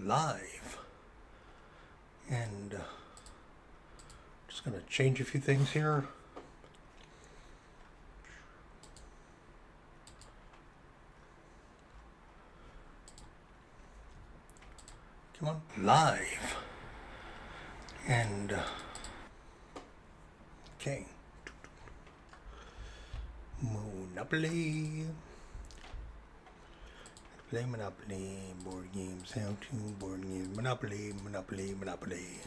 live. And just going to change a few things here. Come on, live. And okay. Monopoly. Play Monopoly, board games, how to board games, Monopoly, Monopoly, Monopoly,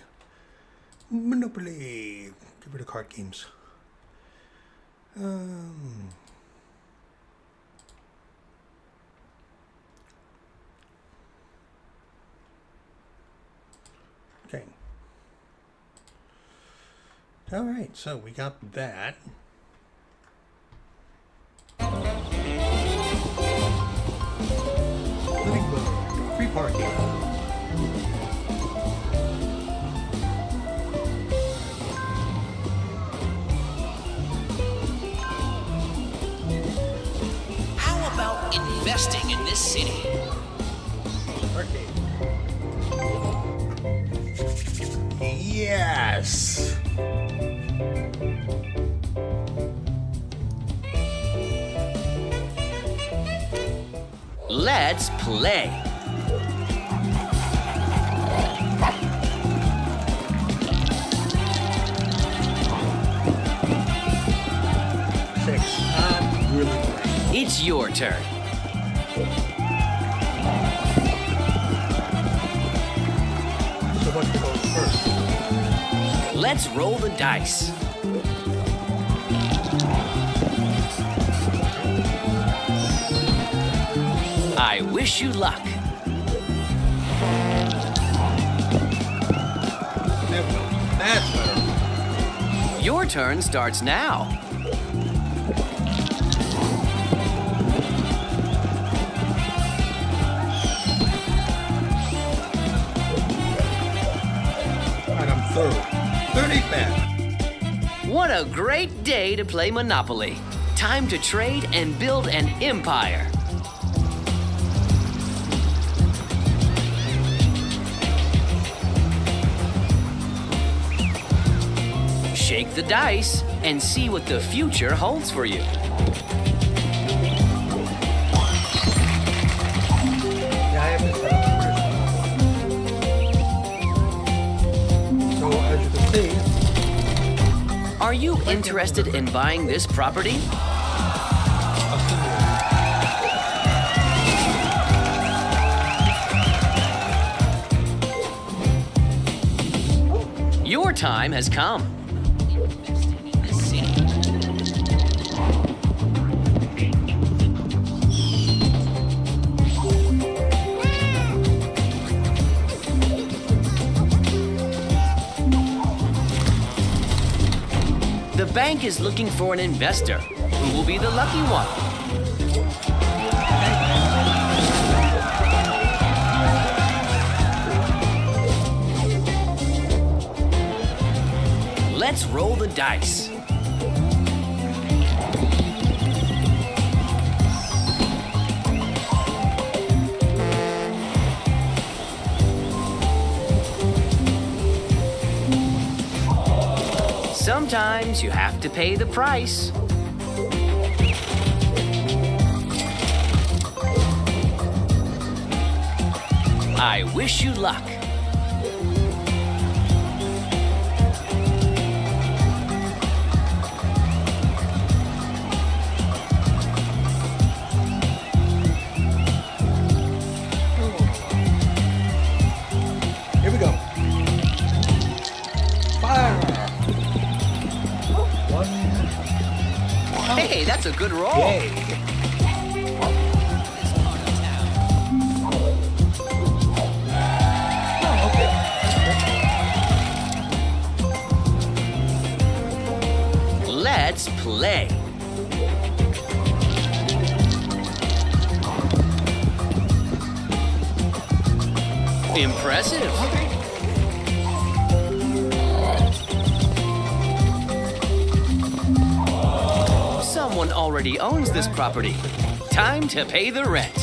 Monopoly. Get rid of card games. Okay. All right, so we got that. Free parking. How about investing in this city? Arcade. Yes. Let's play. Six. I'm really great. It's your turn. So what goes first? Let's roll the dice. I wish you luck. That's better. Your turn starts now. All right, I'm third. 30 bad. What a great day to play Monopoly. Time to trade and build an empire. Shake the dice and see what the future holds for you. Yeah, I have this set up. So as you can see, Are you interested in buying this property? Your time has come. The bank is looking for an investor. Who will be the lucky one? Let's roll the dice. Sometimes you have to pay the price. I wish you luck. here we go. Fire. One. Hey, that's a good roll. Yay. Oh, okay. Let's play. Impressive. Someone already owns this property. Time to pay the rent.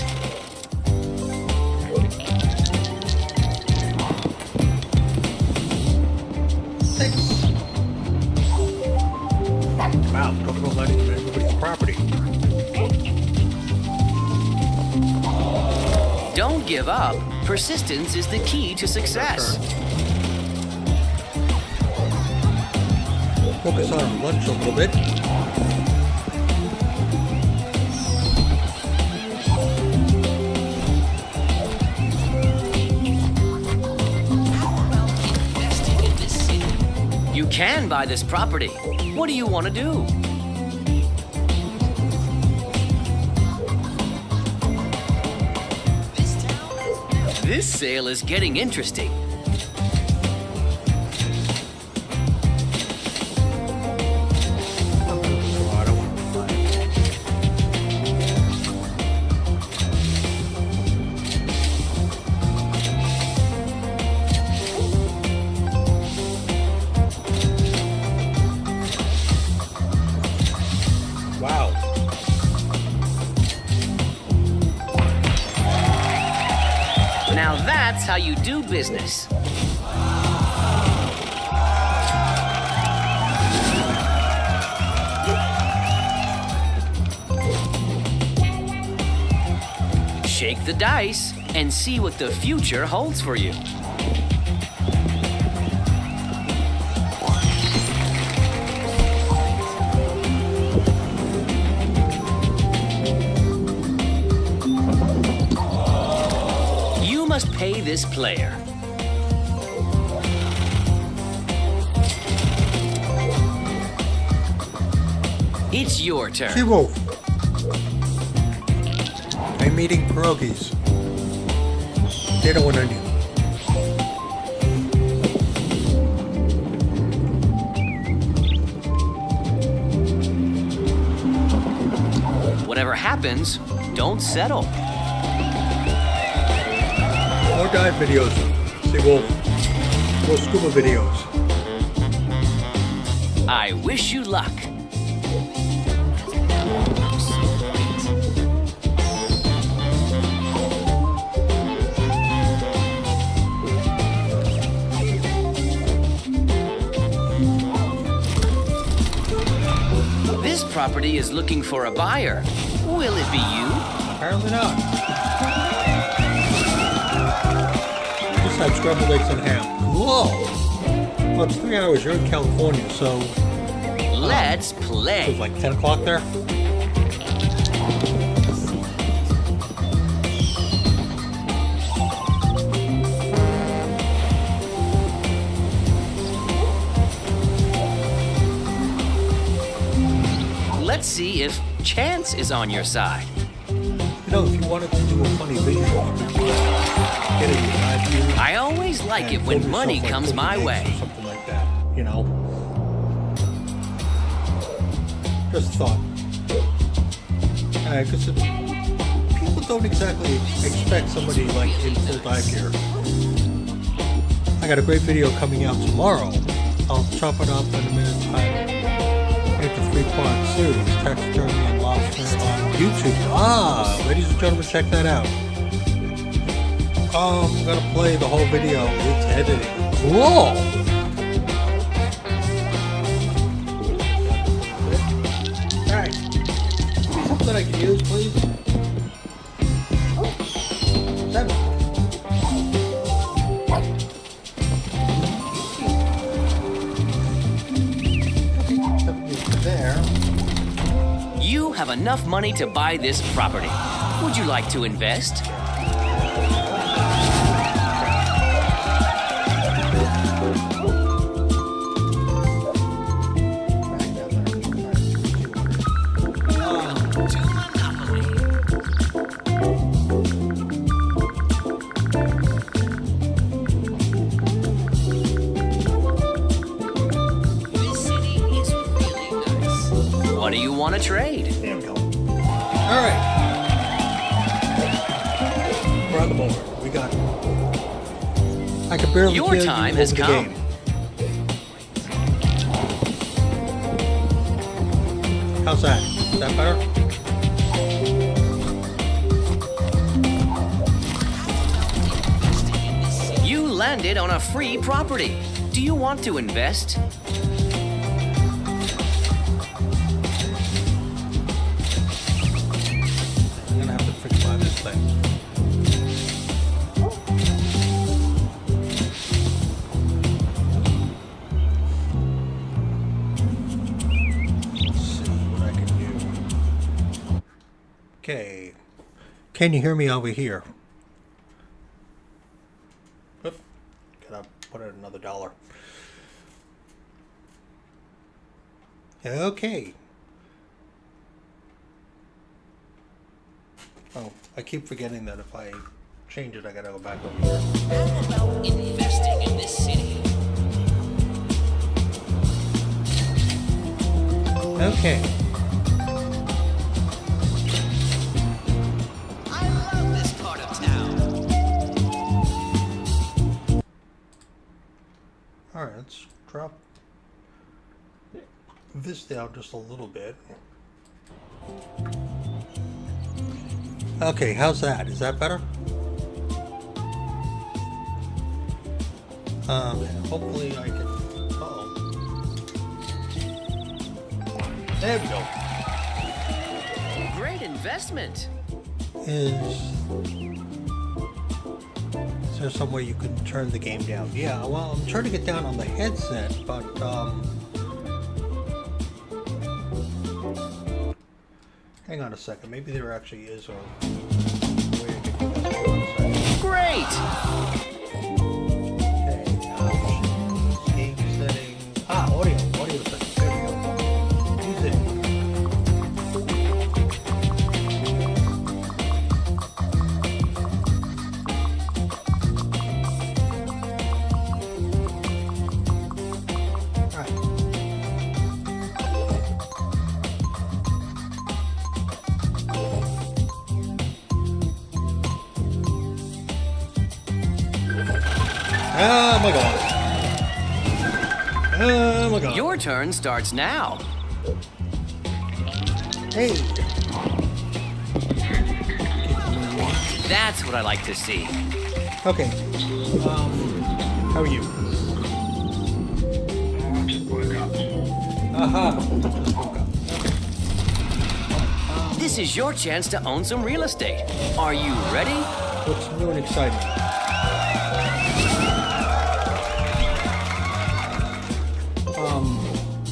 Persistence is the key to success. Focus on lunch a little bit. You can buy this property. What do you want to do? This sale is getting interesting. Wow. Now that's how you do business. Shake the dice and see what the future holds for you. You must pay this player. It's your turn. Seawolf. I'm eating pierogies. Potato and onion. Whatever happens, don't settle. More dive videos. Seawolf. More scuba videos. I wish you luck. This property is looking for a buyer. Will it be you? Apparently not. Just had scrambled eggs and ham. Whoa! Well, it's 3 hours. You're in California, so Let's it play. was like 10 o'clock there. Let's see if chance is on your side. You know, if you wanted to do a funny video, you could get it in live view. I always like and it when film money yourself, like, comes cooking my eggs way. or something like that, you know. Just a thought. Because people don't exactly expect somebody like in full dive gear. I got a great video coming out tomorrow. I'll chop it up in a minute's time. It's a 3-part series, taxidermy and lobster on YouTube. Ah, ladies and gentlemen, check that out. I'm gonna play the whole video. It's editing. Whoa! Alright. Something that I can use, please. 7. There. You have enough money to buy this property. Would you like to invest? What do you want to trade? There we go. Alright. We're on the board. We got it. I can barely Your hear you time over has the come. game. How's that? Is that better? You landed on a free property. Do you want to invest? I'm gonna have to fix my this thing. Can you hear me over here? Oop, gotta put in another $1. Okay. Oh, I keep forgetting that if I change it, I gotta go back over here. How about investing in this city? Okay. I love this part of town. Alright, let's drop this down just a little bit. Okay, how's that? Is that better? Hopefully I can... Uh-oh. There we go. Great investment. Is there some way you can turn the game down? Yeah, well, I'm turning it down on the headset, but, hang on a second. Maybe there actually is a way to get this on. Great. Okay, game settings. Audio settings. There we go. Music. Alright. Oh my god. Oh my god. Your turn starts now. Hey. That's what I like to see. Okay. How are you? Aha. Just woke up. This is your chance to own some real estate. Are you ready? What's new and exciting?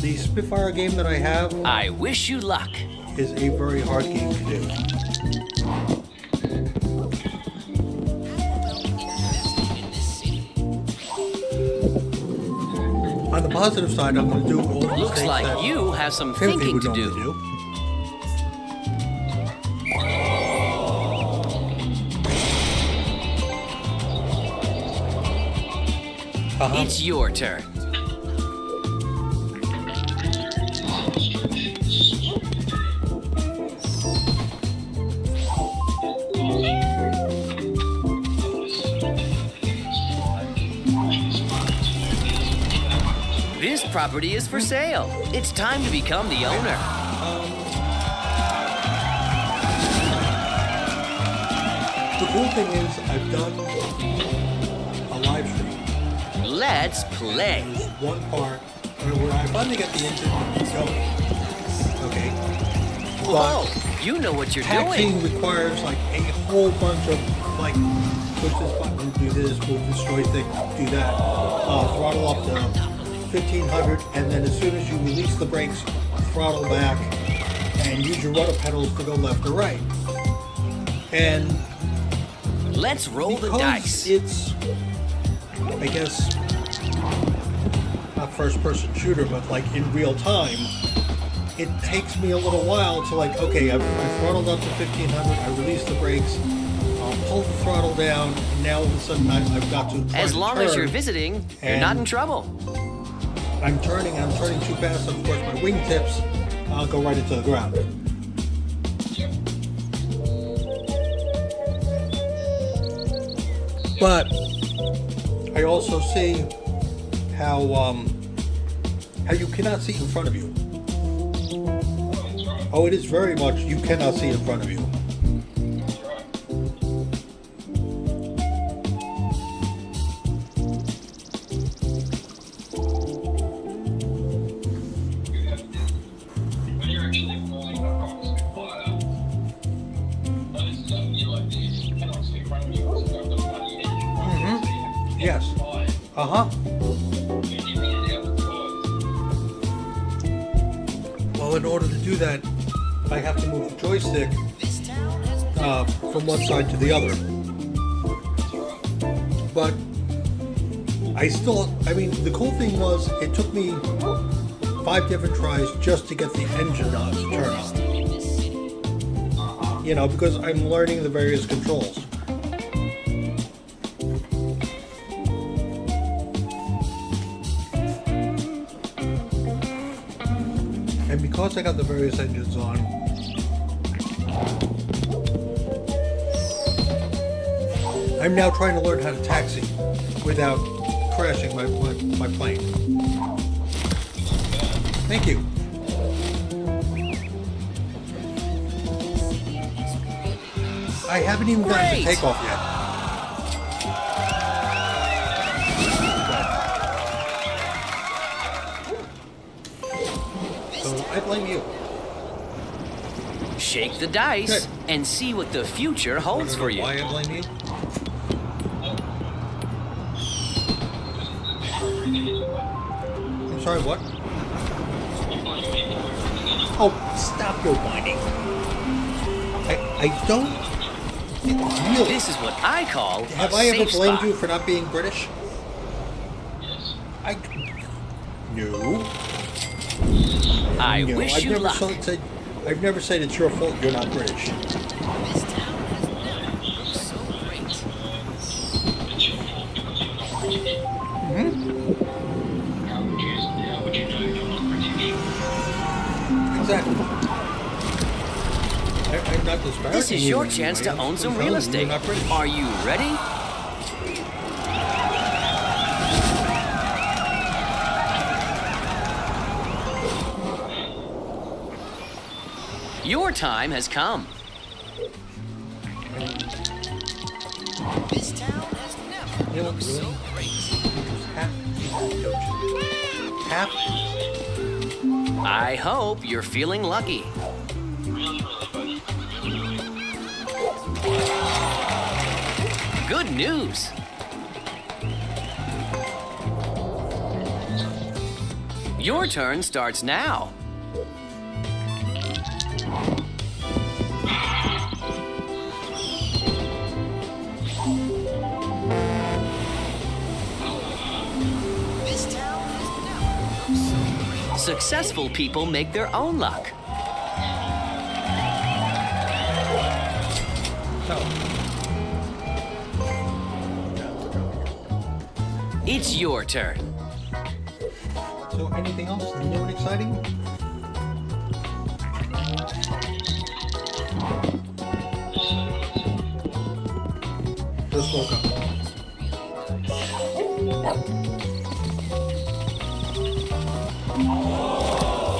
The Spitfire game that I have I wish you luck. is a very hard game to do. On the positive side, I'm going to do all the Looks mistakes like that you have some Timothy thinking would to normally do. It's your turn. This property is for sale. It's time to become the owner. The cool thing is, I've done a live stream. Let's play. There's one part where I finally get the engine going. Okay. Whoa, you know what you're Taxiing doing. requires like a whole bunch of like push this button, do this, move this joystick, do that, throttle up to 1500, and then as soon as you release the brakes, throttle back, and use your rudder pedals to go left or right. And Let's roll the because dice. it's, I guess, not first-person shooter, but like in real time, it takes me a little while to like, okay, I've throttled up to 1500, I release the brakes, I'll pull the throttle down, and now all of a sudden I've got to As long as you're turn. visiting, you're And- not in trouble. I'm turning too fast, and of course my wingtips go right into the ground. But I also see how you cannot see in front of you. Oh, it is very much you cannot see in front of you. Yes. Well, in order to do that, I have to move the joystick from one side to the other. But I mean, the cool thing was it took me 5 different tries just to get the engine on to turn on. You know, because I'm learning the various controls. And because I got the various engines on, I'm now trying to learn how to taxi without crashing my plane. Thank you. I haven't even gotten to Great. takeoff yet. So I blame you. Shake the dice Okay. and see what the future holds for you. Why I blame you? I'm sorry, what? Oh, stop your whining. I don't really. This is what I call Have a I ever safe blamed spot. you for not being British? No. I No, wish you luck. I've never said it's your fault you're not British. This town has never looked so great. Exactly. I'm not disparaging This is you your in any chance way. to I'm own just some telling real you estate. You're not British. Are you ready? Your time has come. This town has never You know, looked so great. Half. I hope you're feeling lucky. Good news. Your turn starts now. This town has never looked so great. Successful people make their own luck. It's your turn. So anything else new and exciting? Just woke up.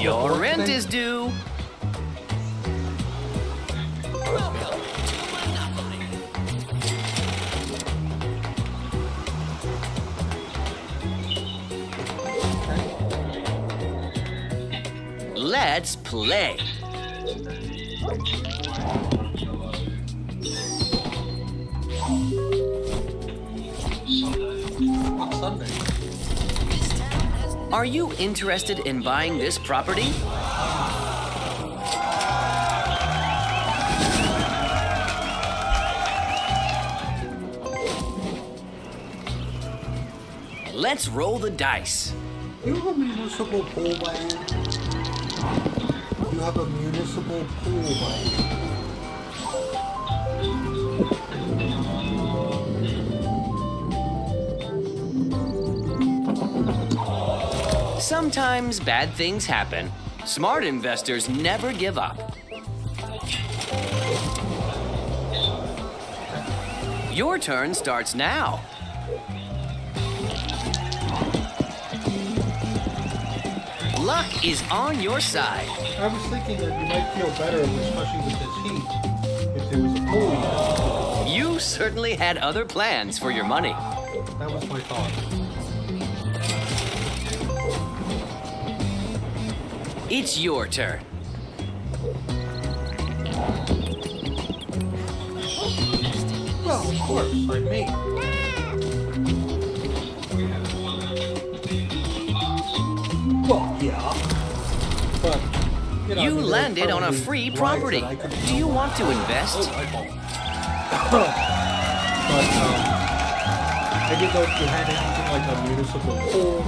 Your rent is due. Let's play. It's Sunday. Are you interested in buying this property? Let's roll the dice. You have a municipal pool by you? You have a municipal pool by you? Sometimes bad things happen. Smart investors never give up. Your turn starts now. Luck is on your side. I was thinking that you might feel better, especially with this heat, if there was a pool. You certainly had other plans for your money. That was my thought. It's your turn. Well, of course, I'm me. Well, yeah. But, you I You mean, there's landed on a probably free rides property. that I could Do you go want to on. invest? Oh, light bulb. But I didn't know if you had anything like a municipal pool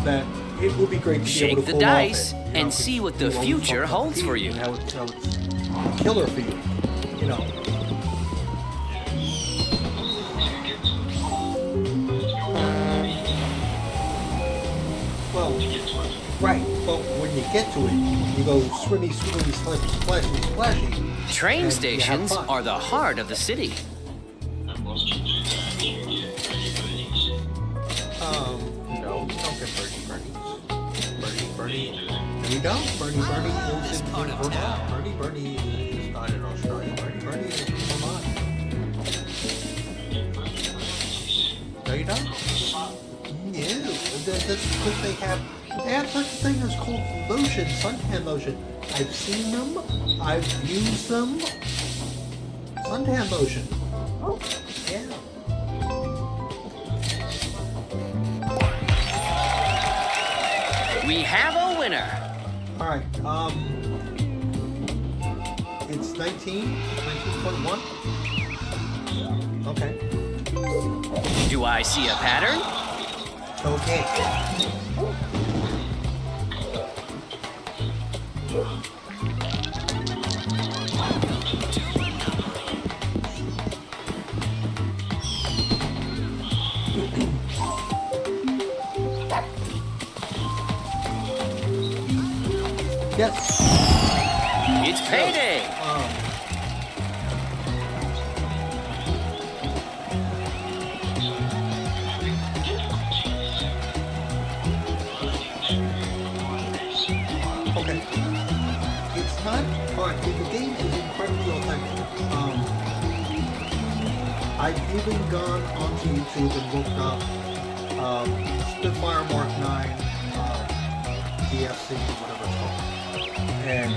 that it would be great to be Shake able to the pull off dice it, you and know, 'cause see what the you always future talk about holds heat for you. and how it's killer for you, you know. Well, right, but when you get to it, you go swimmy, swimmy, splashy, splashy. Train and you have stations fun. are the heart of the city. No, don't get Bernie. There you go. Bernie is in Vermont. Bernie is not in Australia. Bernie is in Vermont. No, you don't? No. That's because they have such a thing as called lotion, suntan lotion. I've seen them. I've used them. Suntan lotion. Yeah. We have a winner. All right. It's 19.1. Okay. Do I see a pattern? Okay. Yes. It's payday. Okay. It's not hard. The game is incredibly authentic. I've even gone onto YouTube and looked up Spitfire Mark 9 DFC, whatever it's called. And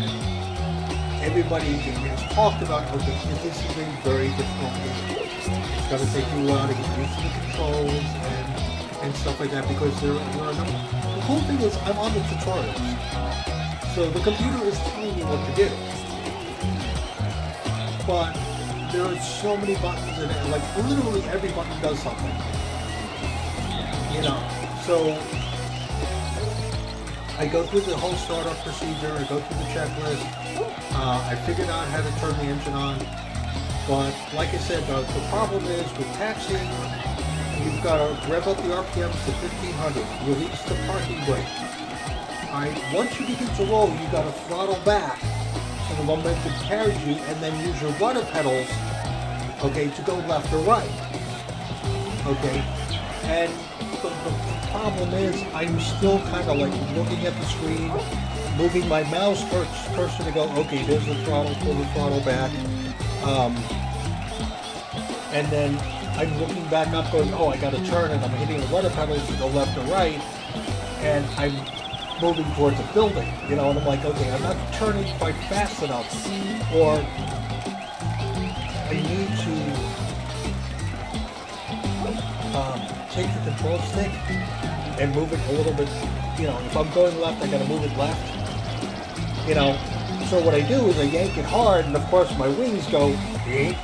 everybody has talked about how this is a very difficult game. It's going to take you a while to get used to the controls and stuff like that because there are a number. The cool thing is I'm on the tutorials. So the computer is telling me what to do. But there are so many buttons in it, like literally every button does something. You know, so I go through the whole startup procedure, I go through the checklist, I figured out how to turn the engine on, but like I said, the problem is with taxiing, you've got to rev up the RPMs to 1500, release the parking brake. Alright, once you begin to roll, you've got to throttle back so the momentum carries you, and then use your rudder pedals, okay, to go left or right. Okay, and the problem is I'm still kind of like looking at the screen, moving my mouse cursor to go, okay, there's the throttle, pull the throttle back, and then I'm looking back up going, oh, I got to turn, and I'm hitting the rudder pedals to go left or right, and I'm moving towards a building, you know, and I'm like, okay, I'm not turning quite fast enough, or I need to take the control stick and move it a little bit, you know, if I'm going left, I gotta move it left, you know, so what I do is I yank it hard, and of course my wings go, you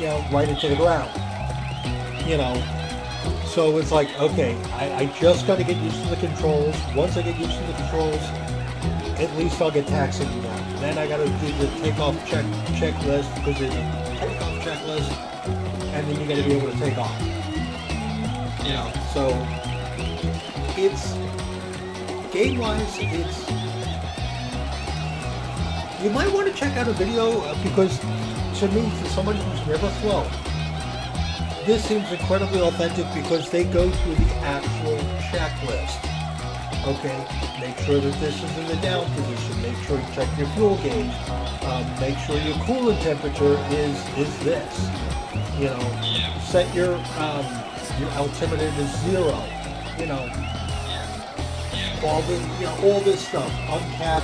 know, right into the ground, you know, so it's like, okay, I just gotta get used to the controls. Once I get used to the controls, at least I'll get taxiing again. Then I gotta do the takeoff checklist, because there's a takeoff checklist, and then you gotta be able to take off. You know, so it's game-wise, you might want to check out a video because to me, to somebody who's never flown, this seems incredibly authentic because they go through the actual checklist. Okay, make sure that this is in the down position. Make sure you check your fuel gauge. Make sure your coolant temperature is this. You know, set your altimeter to 0, you know, all this stuff, uncap,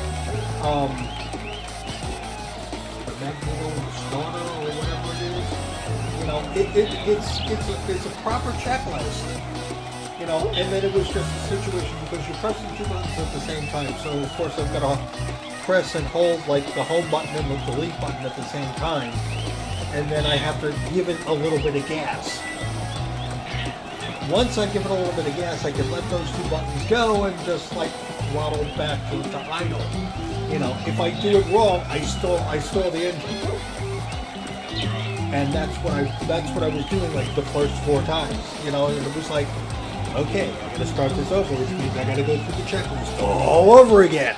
the magneto starter or whatever it is, you know, it's a proper checklist, you know, and then it was just a situation because you're pressing two buttons at the same time, so of course I've got to press and hold like the home button and the delete button at the same time, and then I have to give it a little bit of gas. Once I give it a little bit of gas, I can let those two buttons go and just like throttle back to idle. You know, if I do it wrong, I stall the engine. And that's what I was doing like the first 4 times. You know, and it was like, okay, I gotta start this over, which means I gotta go through the checklist all over again.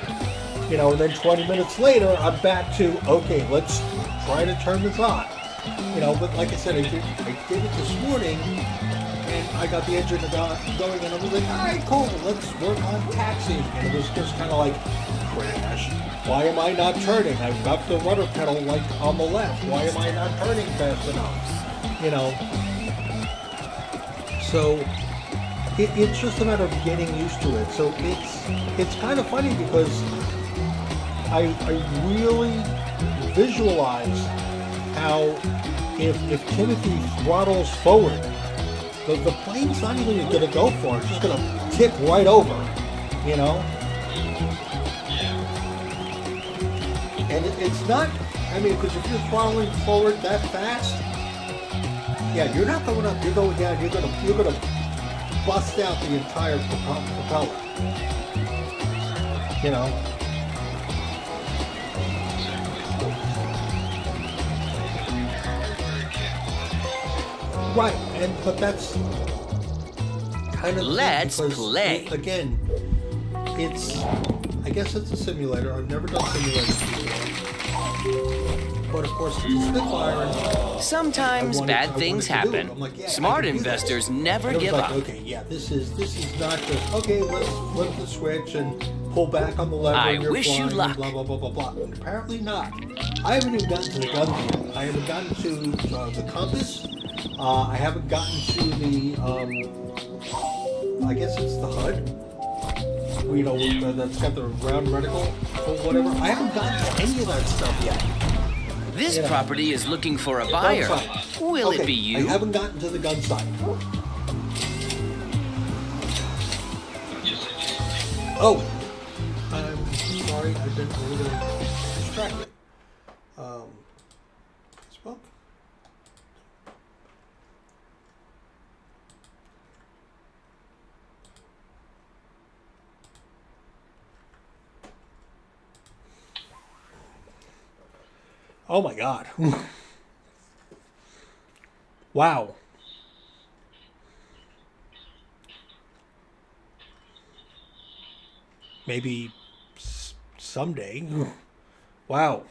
You know, and then 20 minutes later, I'm back to, okay, let's try to turn this on. You know, but like I said, I did it this morning, and I got the engine going, and I was like, all right, cool, let's work on taxiing. And it was just kind of like, crash. Why am I not turning? I've got the rudder pedal like on the left. Why am I not turning fast enough? You know. So it's just a matter of getting used to it. So it's kind of funny because I really visualize how if Timothy throttles forward, the plane's not even going to go for it. It's just going to tip right over, you know? And it's not, I mean, because if you're throttling forward that fast, yeah, you're not going up, you're going down, you're going to bust out the entire propeller, you know? Right, but that's kind of Let's because, play. Again, I guess it's a simulator. I've never done simulators before. But of course, it's a Spitfire. And Sometimes bad things happen. Like, yeah, Smart investors never and it was give like, up. okay, yeah, this is not just, okay, let's flip the switch and pull back on the lever. I and you're wish you flying, luck. Blah, blah, blah, blah, blah. And apparently not. I haven't even gotten to the guns yet. I haven't gotten to the compass. I haven't gotten to the, I guess it's the HUD. You know, that's got the round reticle or whatever. I haven't gotten to any of that stuff yet. This Yeah. property is looking for a Gun buyer. sight. Will Okay, it be you? I haven't gotten to the gun sight. Oh, I'm sorry, I've been a little distracted. Smoke. Oh my God. Wow. Maybe someday. Wow.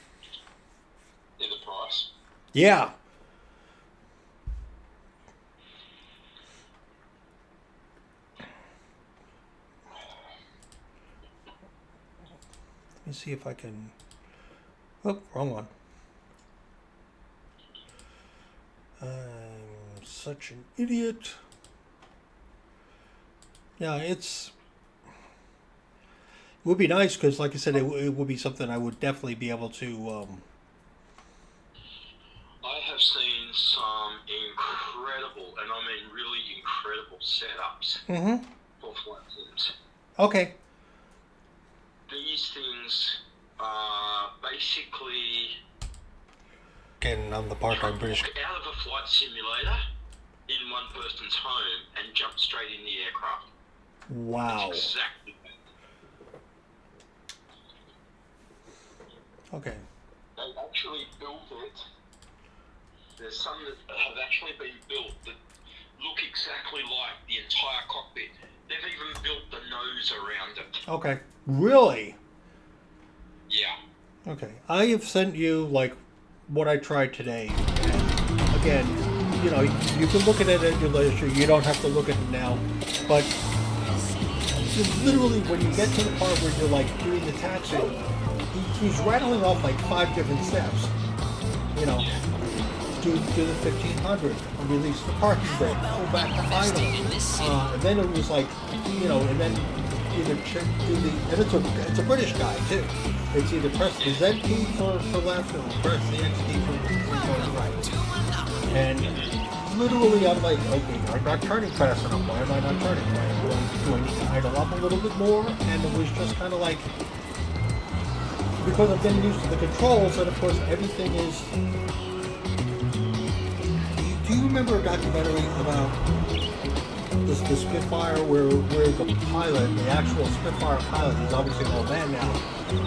In the price. Yeah. Let me see if I can. Oh, wrong one. I'm such an idiot. Yeah, it would be nice because, like I said, it would be something I would definitely be able to. I have seen some incredible, and I mean really incredible setups for flight sims. Okay. These things are basically Again, I'm the part-time British. walk out of a flight simulator in one person's home and jump straight in the aircraft. Wow. Exactly. Okay. They actually built it. There's some that have actually been built that look exactly like the entire cockpit. They've even built the nose around it. Okay. Really? Yeah. Okay. I have sent you like what I tried today. And again, you know, you can look at it at your leisure. You don't have to look at it now. But literally, when you get to the part where you're like doing the taxing, he's rattling off like 5 different steps. You know, do the 1500, release the parking brake, pull back the idle. And then it was like, you know, and then either do the, and it's a British guy too. It's either press the Z key for left or press the X key for right. And literally I'm like, okay, I'm not turning fast enough. Why am I not turning? Do I need to idle up a little bit more? And it was just kind of like, because I'm getting used to the controls, and of course everything is. Do you remember a documentary about the Spitfire where the pilot, the actual Spitfire pilot, he's obviously an old man now.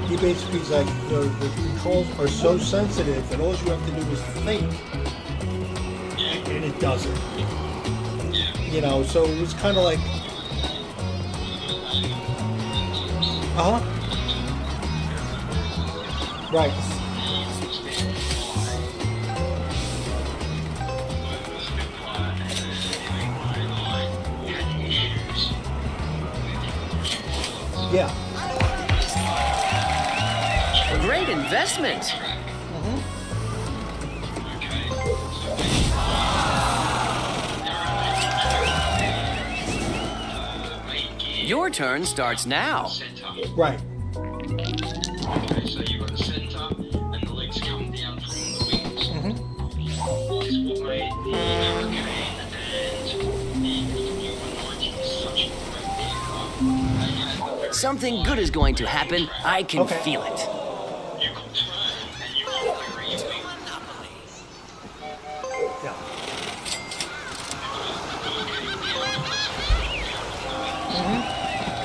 He basically is like, the controls are so sensitive that all you have to do is think, and it doesn't. So it was kind of like, right. Yeah. A great investment. Your turn starts now. Right. Okay, so you've got the centre and the legs come down from the wings. This is what made the Hurricane and the new 190 such a great vehicle. Something good is going to happen. I can Okay. feel it. You could turn and you could bury your wings. Yeah.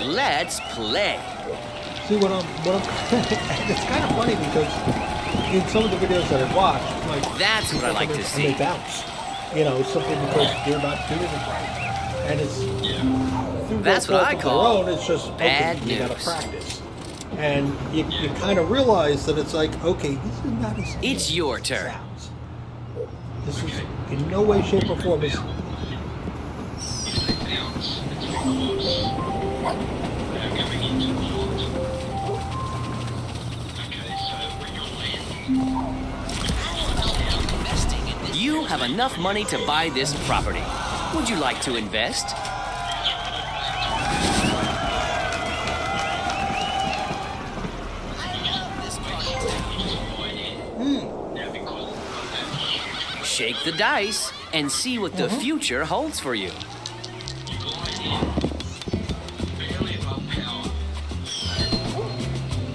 Let's play. See what I'm and it's kind of funny because in some of the videos that I've watched, like That's what I like to and see. they bounce, simply because they're not doing it right, and it's through That's no what fault I of call their own. It's just bad okay, you gotta news. practice, and you kind of realize that it's like, okay, this is not as It's easy your as it turn. sounds. This is in no way, shape, or form is. If they bounce, it's because they're going into the lot. Okay, so when you're landing, You have enough money to buy this property. Would you like to invest? now because of that huge Shake the dice and see what the future holds for you. glide in, barely above power,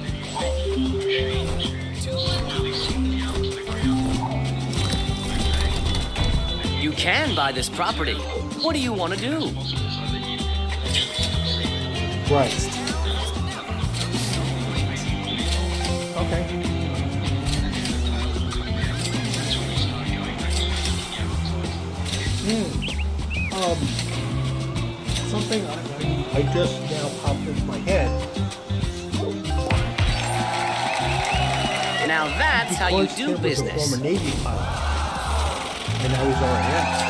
and you wait for the machine to slowly sink down to the ground. Okay? You can buy this property. What do you want to do? Possible so that you actually Right. Okay. Something I just now popped into my head. Now that's how you Because do Tim was a business. former Navy pilot, and now he's RAF.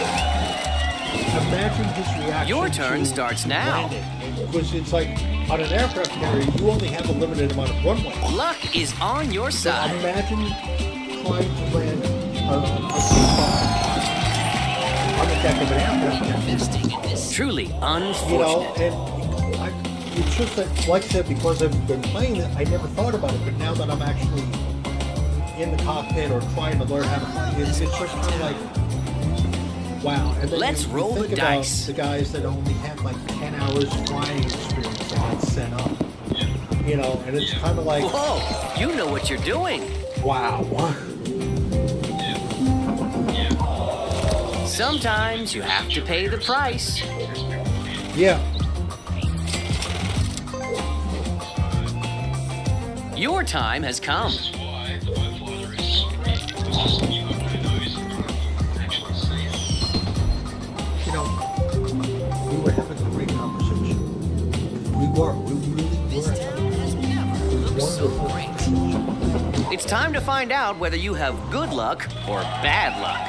Imagine his reaction. Your turn to starts now. landing. Because it's like on an aircraft carrier, you only have a limited amount of runway. Luck is on your side. Imagine trying to land a seaplane on the deck of an aircraft carrier. Truly And unfortunate. it's just that, like I said, because I've been playing it, I never thought about it. But now that I'm actually in the cockpit or trying to learn how to fly, it's just kind of like, wow. And then Let's you roll think the about dice. the guys that only have like 10 hours flying experience that got sent up. And it's kind of like, Whoa, you know what you're doing. wow. Sometimes you have to pay the price. Yeah. Your time has come. This is why the Bowflighter is so great, because you have no nose in front of you and actually see it. We were having a great conversation. We really were having a wonderful conversation. It's time to find out whether you have good luck or bad luck.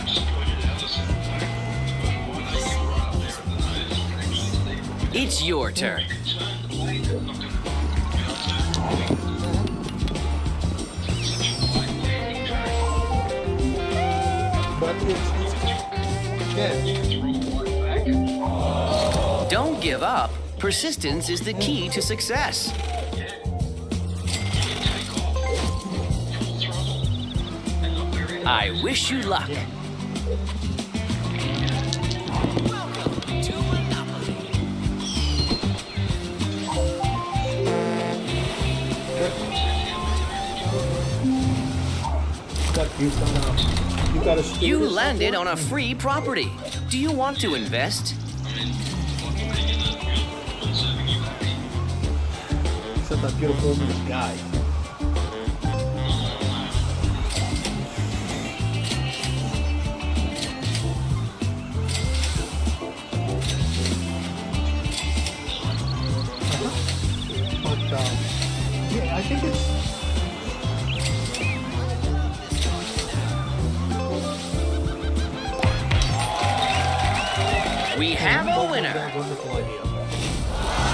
Just pointed out, listen, why they get right up there at the nose and actually see it. It's your turn. You can turn the blade, not going to bounce over the wing. Such a light landing track. But it's again, You can throw the blade back. Don't give up. Persistence is the key to success. Yeah. You can take off full throttle and not very I wish you luck. you've got a You stewardess landed board? on a free property. Do you want to invest? Except that beautiful woman is Guy. But yeah, I think it's. We have a winner. That wonderful idea.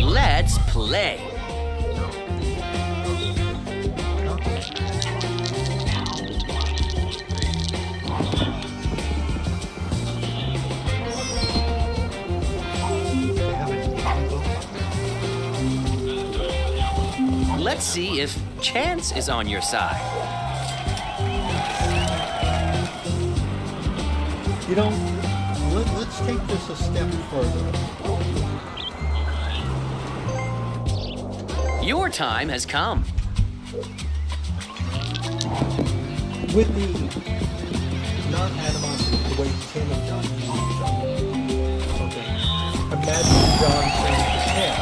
Let's play. They have an easy book. Let's see if chance is on your side. You know, let's take this a step further. Your time has come. With the non-animosity, the way Tim and John use each other. Okay. Imagine John saying to Tim,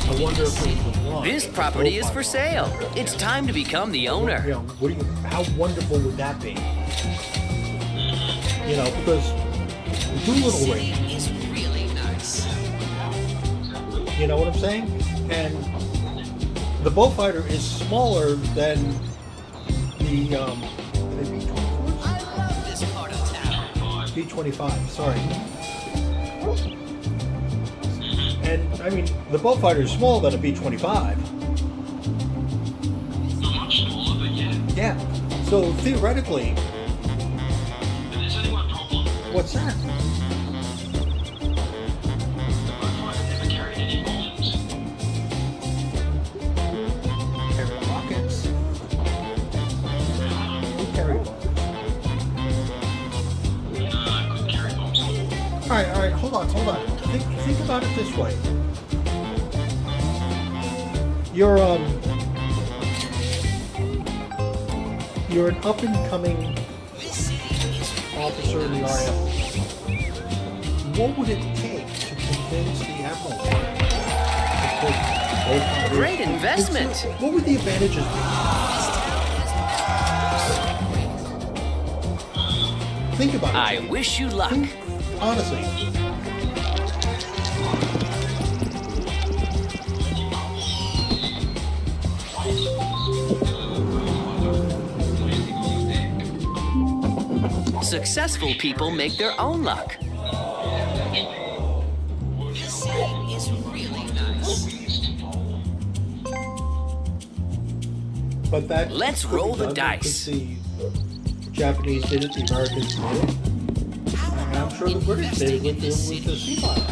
I wonder if we would want. This property is for sale. It's time to become the You owner. know, how wonderful would that be? You know, because Doolittle Ring, is really nice. you know what I'm saying? And the Bullfighter is smaller than the B-24s? I love this part of town. B-25, sorry. And, I mean, the Bullfighter is smaller than a B-25. Not much smaller, but yeah. Yeah. So, theoretically, But there's only one problem. what's that? The Bullfighter never carried any bombs. Carry rockets. Who carry bombs? No, couldn't carry bombs. Alright, hold on. Think about it this way. You're an up-and-coming officer in the RAF. What would it take to convince the Admiral to put Bullfighters- Great investment. What would the advantages be? Think about it. I wish you luck. Think, honestly. Successful people make their own luck. This city is really nice. But that Let's could be roll the done dice. because the Japanese did it, the Americans did it, and I'm sure the British did it with the Sea Fire.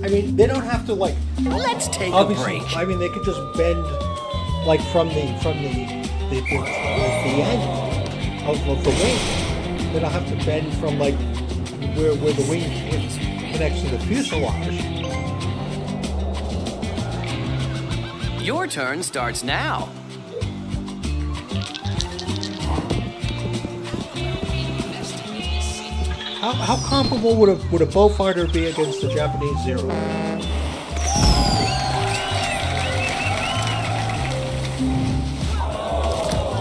I mean, they don't have to like. Let's take a Obviously, break. I mean, they could just bend like from the end of the wing. They don't have to bend from like where the wing connects to the fuselage. Your turn starts now. How comparable would a Bullfighter be against the Japanese Zero?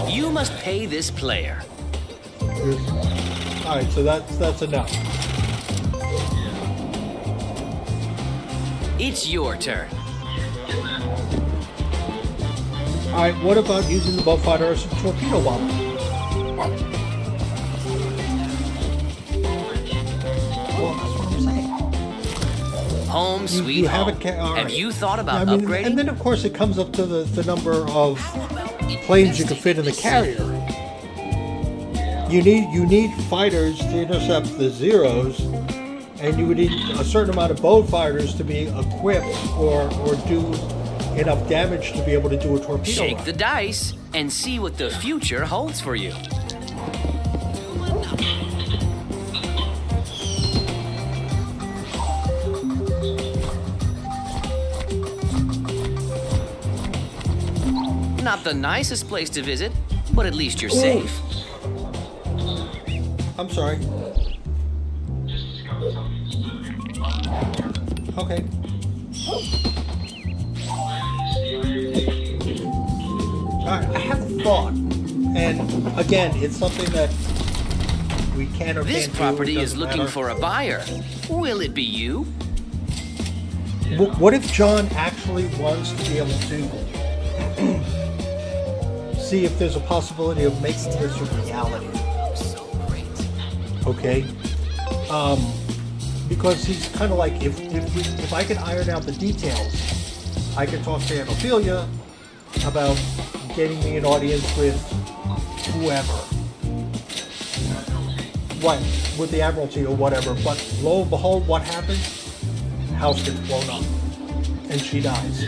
You must pay this player. All right, so that's enough. It's your turn. All right, what about using the Bullfighter as a torpedo bomber? Well, that's what I'm saying. Home sweet have home. all Have right. you thought about I mean, upgrading? and then of course it comes up to the number of planes you can fit in the carrier. You need fighters to intercept the Zeros, and you would need a certain amount of Bullfighters to be equipped or do enough damage to be able to do a torpedo Shake run. the dice and see what the future holds for you. Not the nicest place to visit, but at least you're safe. I'm sorry. Just discovered something disturbing. Okay. Alright, I have a thought. And again, it's something that we can or This can't property do. It is doesn't looking matter. for a buyer. Will it be you? What if John actually wants to be able to see if there's a possibility of making this a reality? So great. Okay? Because he's kind of like, if I can iron out the details, I can talk to Aunt Ophelia about getting me an audience with whoever. Right, with the Admiralty or whatever. But lo and behold, what happens? House gets blown up. And she dies.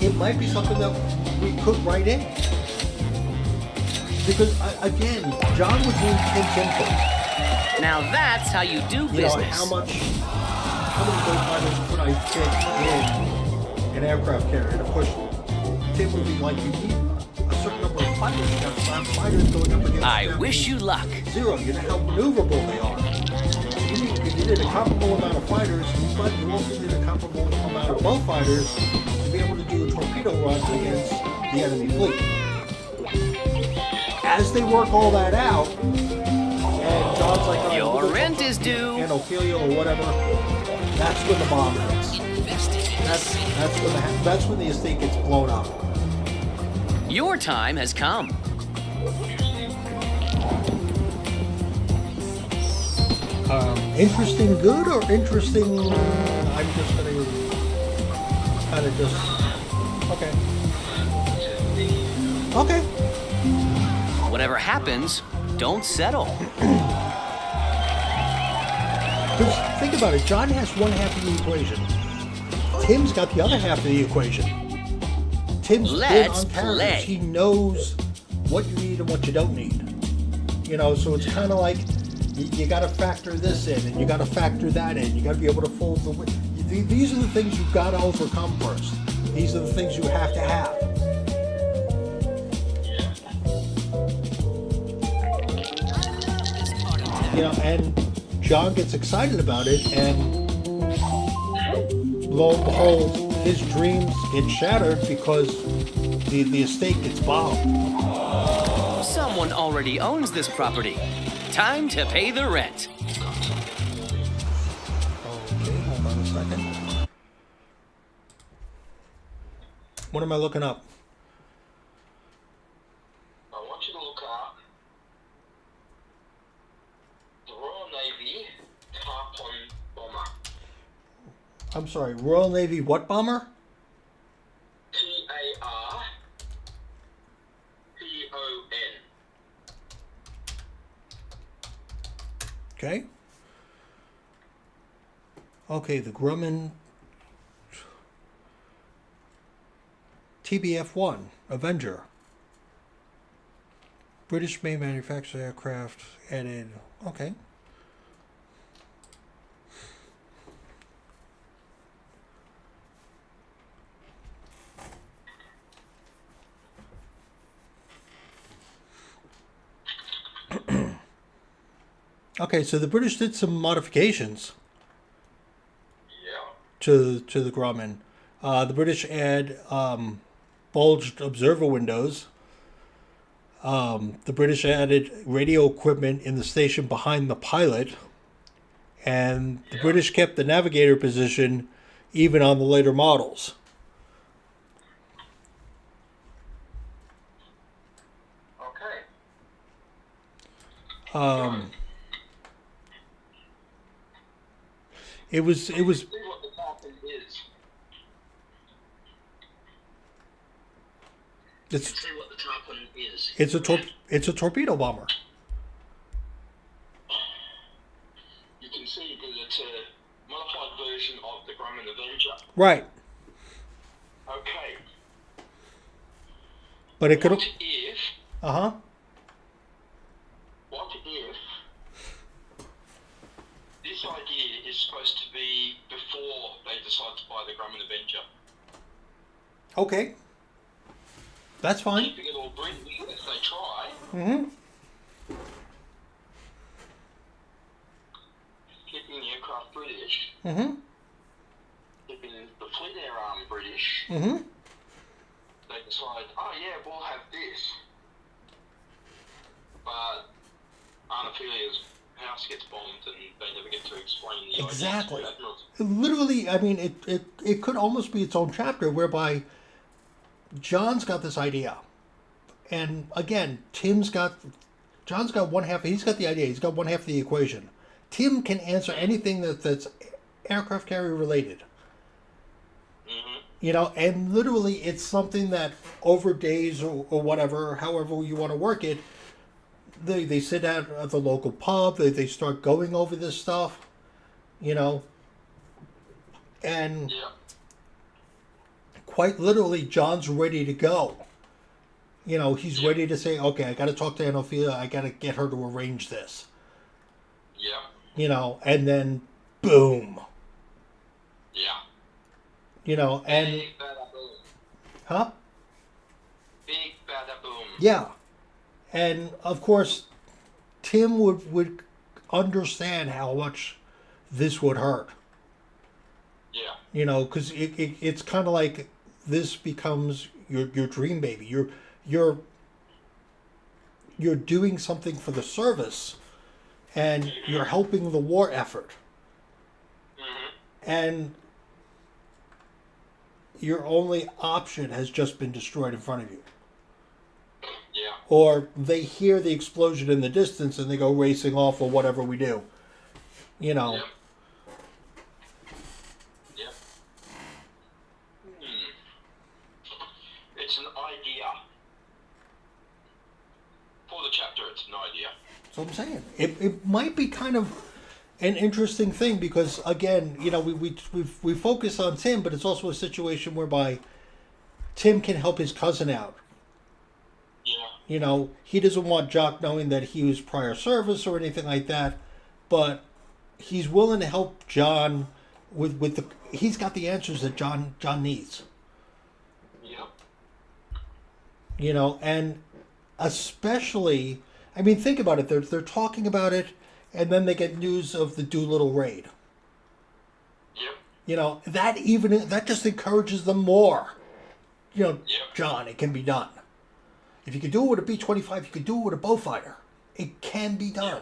It might be something that we could write in. Because, again, John would need Tim's input. Now that's how you do You know, business. how many Ghost Fighters could I fit in an aircraft carrier? And of course, Tim would be like, you need a certain number of fighters. You have 5 fighters going up against I wish you luck. 0. You know how maneuverable they are. You need a comparable amount of fighters, but you also need a comparable amount of both fighters to be able to do torpedo runs against the enemy fleet. As they work all that out, and John's like, "All right, Your we'll go rent talk is to due." Aunt Ophelia or whatever. That's when the bomb hits. That's when the estate gets blown up. Your time has come. Interesting good or interesting? I'm just gonna kind of just okay. Okay. Whatever happens, don't settle. Because think about it, John has one half of the equation. Tim's got the other half of the equation. Tim's Let's been on carriers. play. He knows what you need and what you don't need. You know, so it's kind of like you got to factor this in and you got to factor that in. You got to be able to fold the. These are the things you've got to overcome first. These are the things you have to have. You know, and John gets excited about it, and lo and behold, his dreams get shattered because the estate gets bombed. Someone already owns this property. Time to pay the rent. Okay, hold on a second. What am I looking up? I want you to look up the Royal Navy Tarpon Bomber. I'm sorry, Royal Navy what bomber? Tarpon. Okay. Okay, the Grumman TBF-1 Avenger. British made manufactured aircraft added. Okay. Okay, so the British did some modifications Yeah. to the Grumman. The British add bulged observer windows. The British added radio equipment in the station behind the pilot, and the British kept the navigator position even on the later models. Okay. It was See what the Tarpon is. it's See what the Tarpon is. it's a torpedo bomber. You can see that it's a modified version of the Grumman Avenger. Right, Okay. but it could. What if? Uh-huh. What if this idea is supposed to be before they decide to buy the Grumman Avenger? Okay. That's fine. keeping it all British if they try. Mm-hmm. Keeping the aircraft British. Mm-hmm. Keeping the fleet air arm British. Mm-hmm. They decide, oh yeah, we'll have this. But Aunt Ophelia's house gets bombed and they never get to explain the Exactly. idea to Admirals. Literally, I mean, it could almost be its own chapter whereby John's got this idea. And again, John's got one half, he's got the idea, he's got one half of the equation. Tim can answer anything that's aircraft carrier related. Mm-hmm. You know, and literally it's something that over days or whatever, however you want to work it, they sit at the local pub, they start going over this stuff, you know, and Yeah. quite literally John's ready to go. You know, he's ready to say, okay, I got to talk to Aunt Ophelia, I got to get her to arrange this. Yeah. You know, and then boom. Yeah. You know, and Big bada boom. huh? Big bada boom. Yeah. And of course, Tim would understand how much this would hurt. Yeah. You know, because it's kind of like this becomes your dream baby. You're doing something for the service, and you're helping the war effort. Mm-hmm. And your only option has just been destroyed in front of you. Yeah. Or they hear the explosion in the distance and they go racing off or whatever we do. You know. Yep. Yep. Hmm. It's an idea. For the chapter, it's an idea. That's what I'm saying. It might be kind of an interesting thing because, again, you know, we focus on Tim, but it's also a situation whereby Tim can help his cousin out. Yeah. You know, he doesn't want Jock knowing that he was prior service or anything like that, but he's willing to help John with the. He's got the answers that John needs. Yep. You know, and especially, I mean, think about it. They're talking about it, and then they get news of the Doolittle raid. Yep. You know, that just encourages them more. You know, Yep. John, it can be done. If you could do it with a B-25, you could do it with a Beaufighter. It can be done.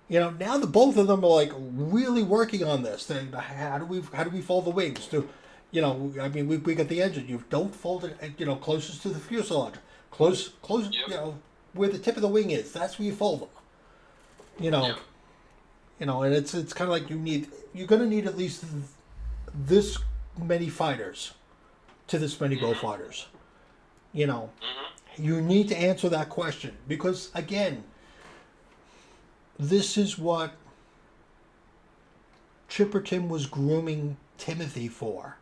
You know, now the both of them are like really working on this. How do we fold the wings? You know, I mean, we got the engine. You don't fold it, you know, closest to the fuselage, close, Yep. you know, where the tip of the wing is. That's where you fold them. You know, Yep. you know, and it's kind of like you're going to need at least this many fighters to this many Beaufighters. You know, you need to answer that question because again, this is what Chipper Tim was grooming Timothy for.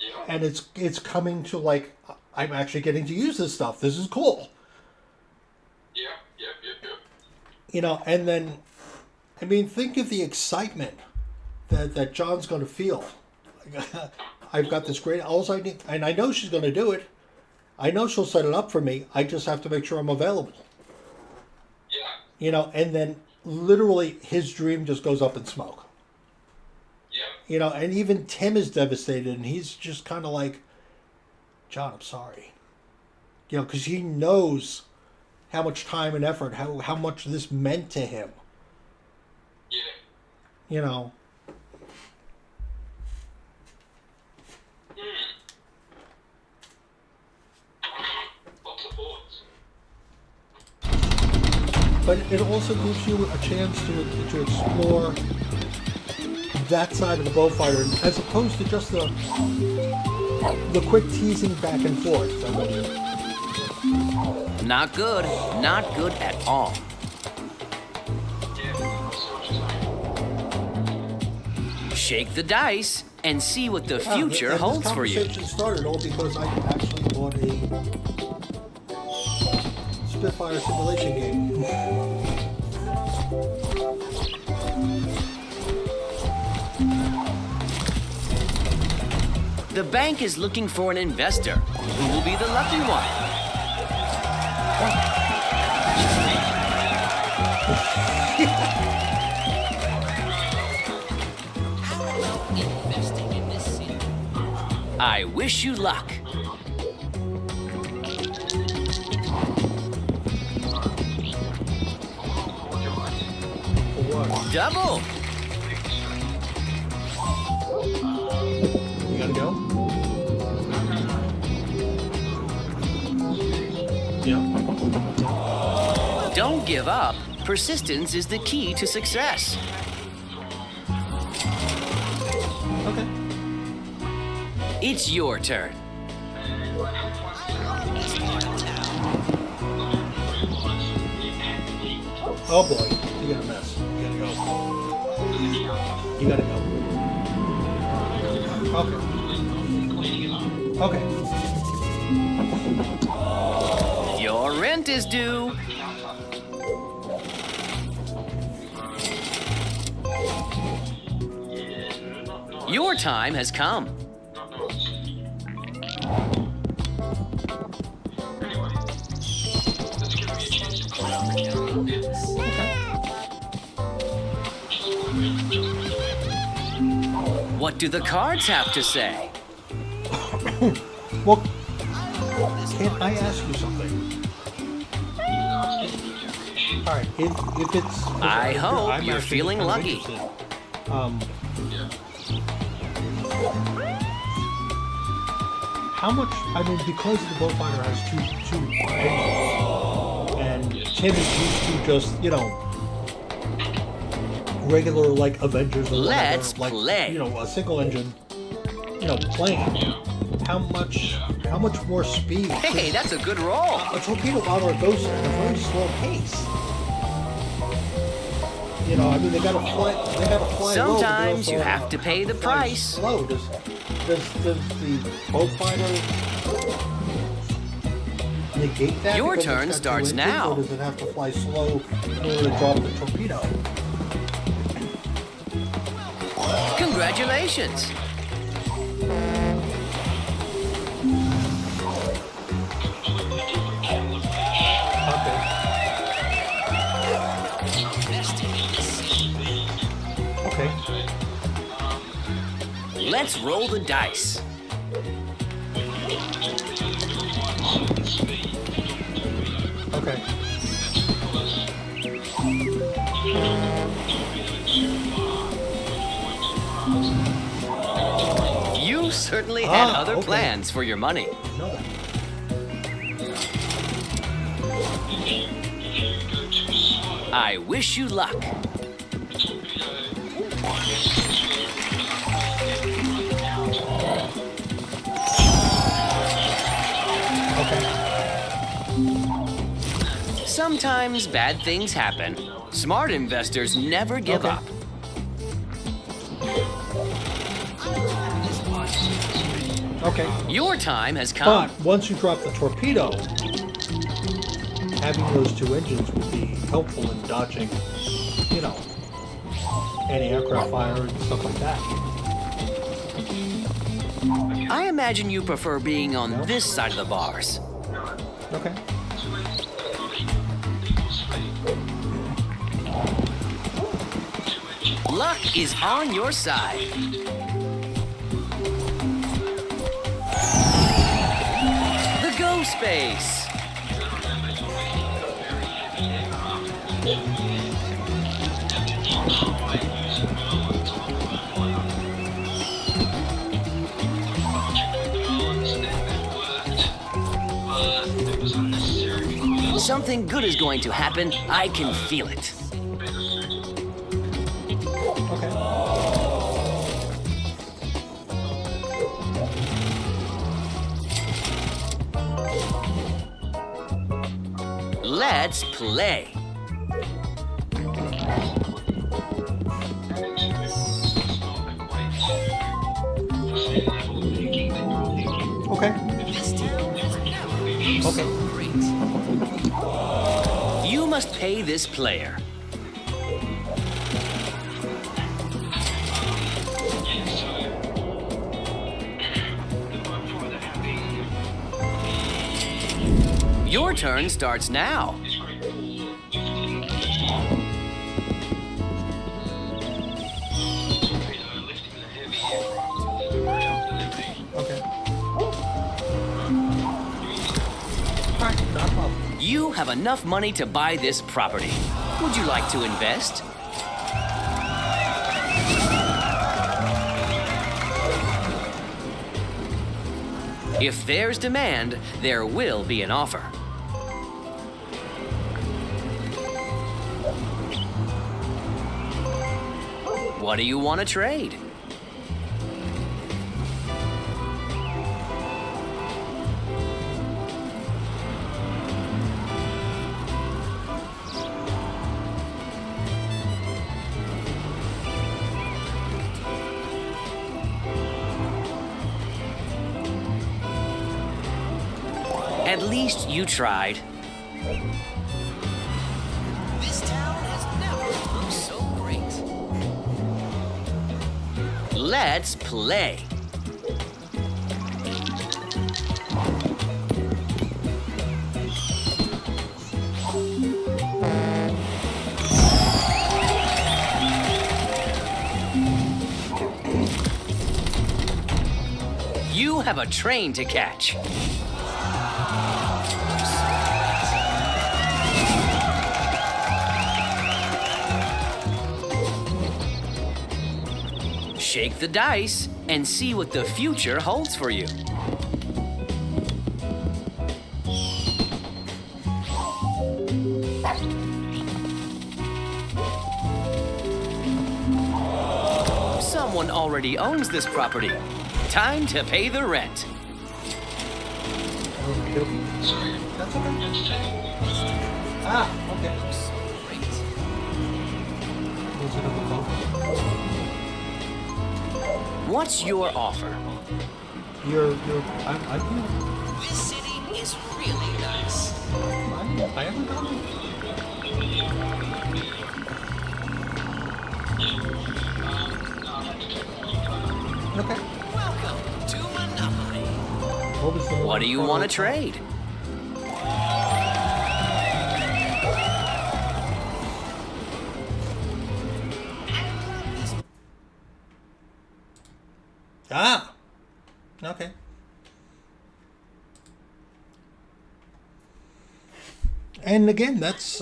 Yep. And it's coming to like, I'm actually getting to use this stuff. This is cool. Yep. Yep. Yep. Yep. You know, and then, I mean, think of the excitement that John's going to feel. I've got this great, all I need, and I know she's going to do it. I know she'll set it up for me. I just have to make sure I'm available. Yeah. You know, and then literally his dream just goes up in smoke. Yep. You know, and even Tim is devastated, and he's just kind of like, John, I'm sorry. You know, because he knows how much time and effort, how much this meant to him. Yeah. You know. Lots of thoughts. But it also gives you a chance to explore that side of the Beaufighter, as opposed to just the quick teasing back and forth. Not good. Not good at all. Yeah. I see what you're saying. Shake the dice and see what the future And holds for this you. conversation started all because I actually bought a Spitfire simulation game. The bank is looking for an investor. Who will be the lucky one? How about investing in this city? I wish you luck. For what? Double. You gotta go? Yeah. Don't give up. Persistence is the key to success. Okay. It's your turn. East part of town. Oh boy, you got a mess. You gotta go. You gotta go. Okay. Okay. Your rent is due. Your time has come. What do the cards have to say? Well, can I ask you something? All right, if it's... I hope I'm you're actually feeling kind of lucky. interested. How much? I mean, because the Beaufighter has two engines, and Tim is used to just, you know, regular like Avengers or whatever, Let's like play. you know, a single engine, you know, plane. How much more speed? Hey, that's a good roll. A torpedo bomber goes at a very slow pace. You know, I mean, they gotta fly low, but they Sometimes also you have to pay the fly price. Slow. Does the Beaufighter negate that? Your because it's turn got two starts engines, now. Or does it have to fly slow in order to drop the torpedo? Congratulations. Okay. Investing in this city. Okay. Let's roll the dice. Okay. You certainly had other okay. plans for your money. Know that. I wish you luck. Okay. Sometimes bad things happen. Smart investors never give Okay. up. Okay. Your time has come. But once you drop the torpedo, having those two engines would be helpful in dodging, you know, anti-aircraft fire and stuff like that. I imagine you prefer being on this side of the bars. Okay. Luck is on your side. The Go Space. Something good is going to happen. I can feel it. Okay. Let's play. Okay. This town has never been Okay. so great. You must pay this player. Your turn starts now. It's great for lifting lifting the heavy aircraft around and everything. Okay. Alright, not a problem. You have enough money to buy this property. Would you like to invest? If there's demand, there will be an offer. What do you want to trade? At least you tried. This town has never looked so great. Let's play. You have a train to catch. Shake the dice and see what the future holds for you. Someone already owns this property. Time to pay the rent. Okay. That's okay. Ah, okay. So great. Was it a call? What's your offer? I'm This city is really nice. I haven't done it. Okay. Welcome to Monopoly. What was the What do you want to trade? Ah. Okay. And again, that's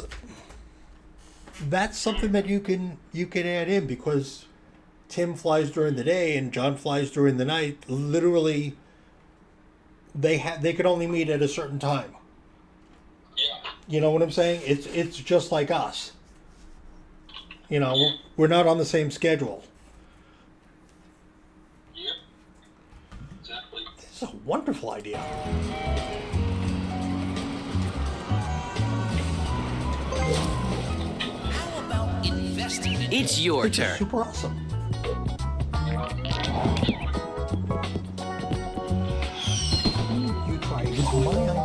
something that you can add in, because Tim flies during the day and John flies during the night. Literally, they could only meet at a certain time. Yeah. You know what I'm saying? It's just like us. You know, we're not on the same schedule. Yep. Exactly. This is a wonderful idea. How about investing in It's your Which is turn. super awesome. You try. It was my idea.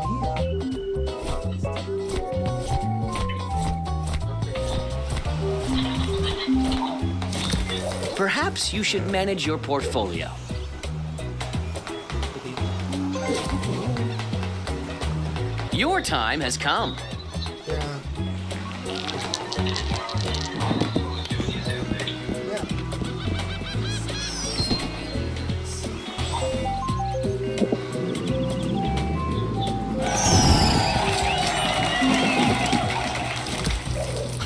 Perhaps you should manage your portfolio. Your time has come. Yeah. Yeah.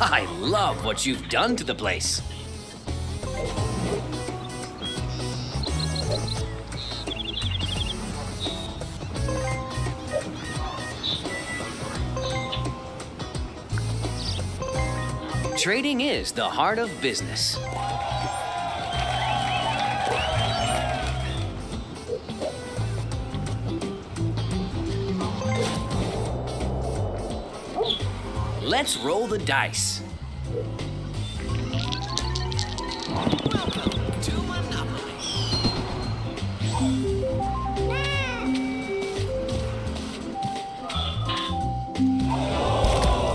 I love what you've done to the place. Trading is the heart of business. Let's roll the dice. Welcome to Monopoly.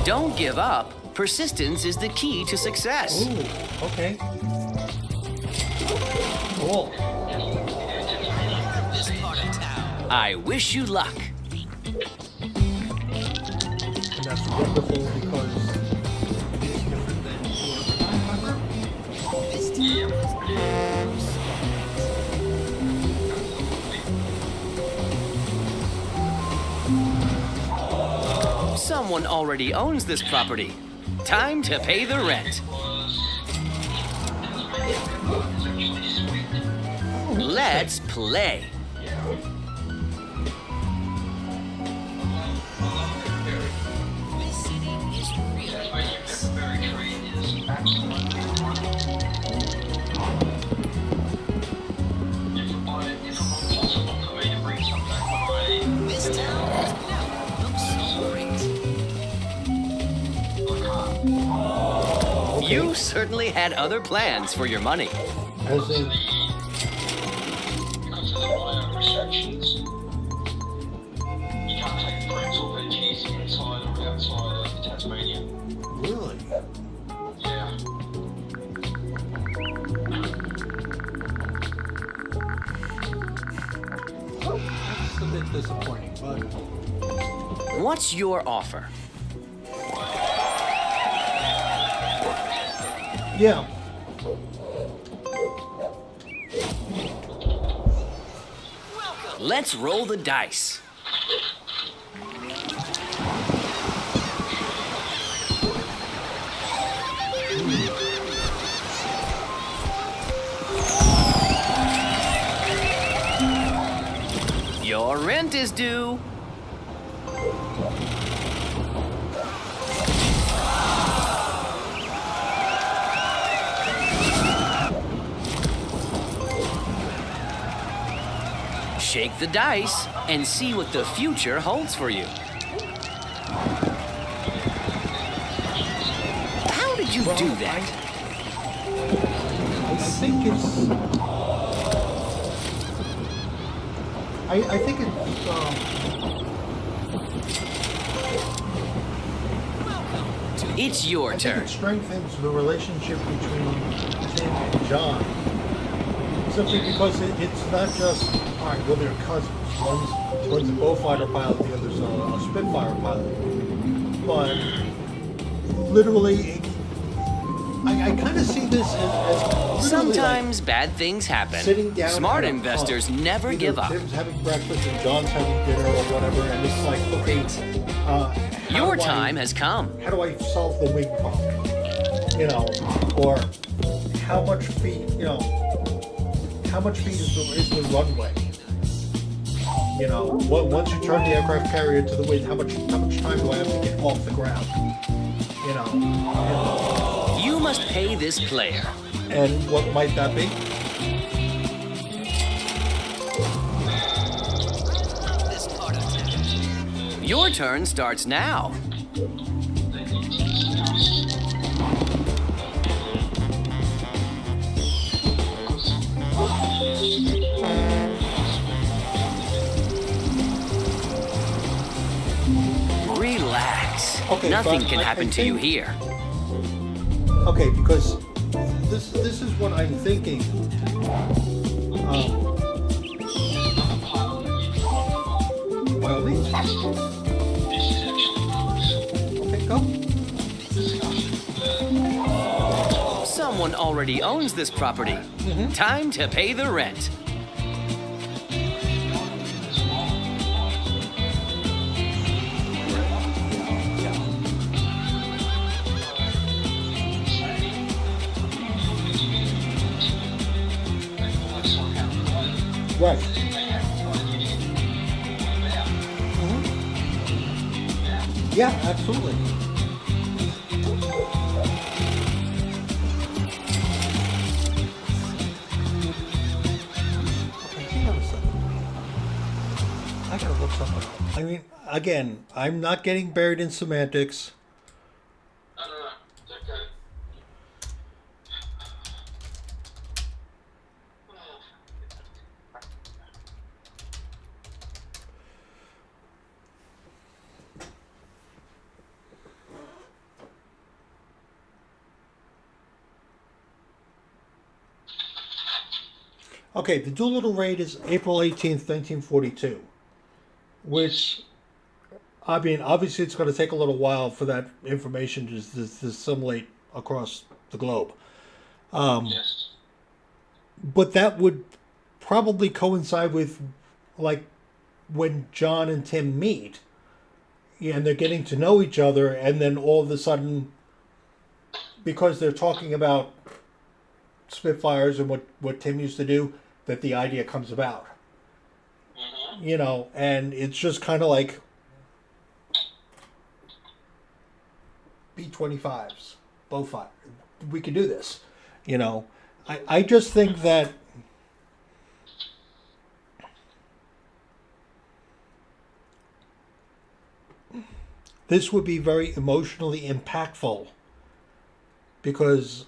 Don't give up. Persistence is the key to success. Ooh. Okay. Cool. This part of town. I wish you luck. that's wonderful because it's different than Warhammer. This town is Someone already owns this property. Time to pay the rent. Let's play. This city is really nice. This town has never looked so great. You certainly had other plans for your money. As in, Because of the bio restrictions, you can't take fruits or veggies inside or outside of Tasmania. really? Yeah. That's a bit disappointing, but What's your offer? yeah. Let's roll the dice. Your rent is due. Shake the dice and see what the future holds for you. How did you do that? I think it's. I think it's. It's your I think turn. it strengthens the relationship between Tim and John. Simply because it's not just, all right, well, they're cousins. One's a Beaufighter pilot, the other's a Spitfire pilot. But literally, I kind of see this as literally Sometimes bad things like happen. sitting down. Smart at a investors pub. never Either give up. Tim's having breakfast and John's having dinner or whatever, and it's like, okay, how Your do I- time has come. How do I solve the wing problem? You know, or how much feet? You know, how much feet is the runway? You know, once you turn the aircraft carrier to the wind, how much time do I have to get off the ground? You know, You must pay this player. and what might that be? This part of town. Your turn starts now. Relax. Okay, Nothing but can I happen to you think- here. Okay, because this is what I'm thinking. By all means. Okay, go. Someone already owns this property. Time to pay the rent. Right. Yeah, absolutely. Okay, hang on a second. I gotta look something up. I mean, again, I'm not getting buried in semantics. No, it's okay. Okay, the Doolittle raid is April 18th, 1942, which I mean, obviously, it's going to take a little while for that information to assimilate across the globe. Yes. But that would probably coincide with, like, when John and Tim meet, and they're getting to know each other, and then all of a sudden, because they're talking about Spitfires and what Tim used to do, that the idea comes about. Mm-hmm. You know, and it's just kind of like B-25s, Bowfire. We could do this. You know, I just think that this would be very emotionally impactful, because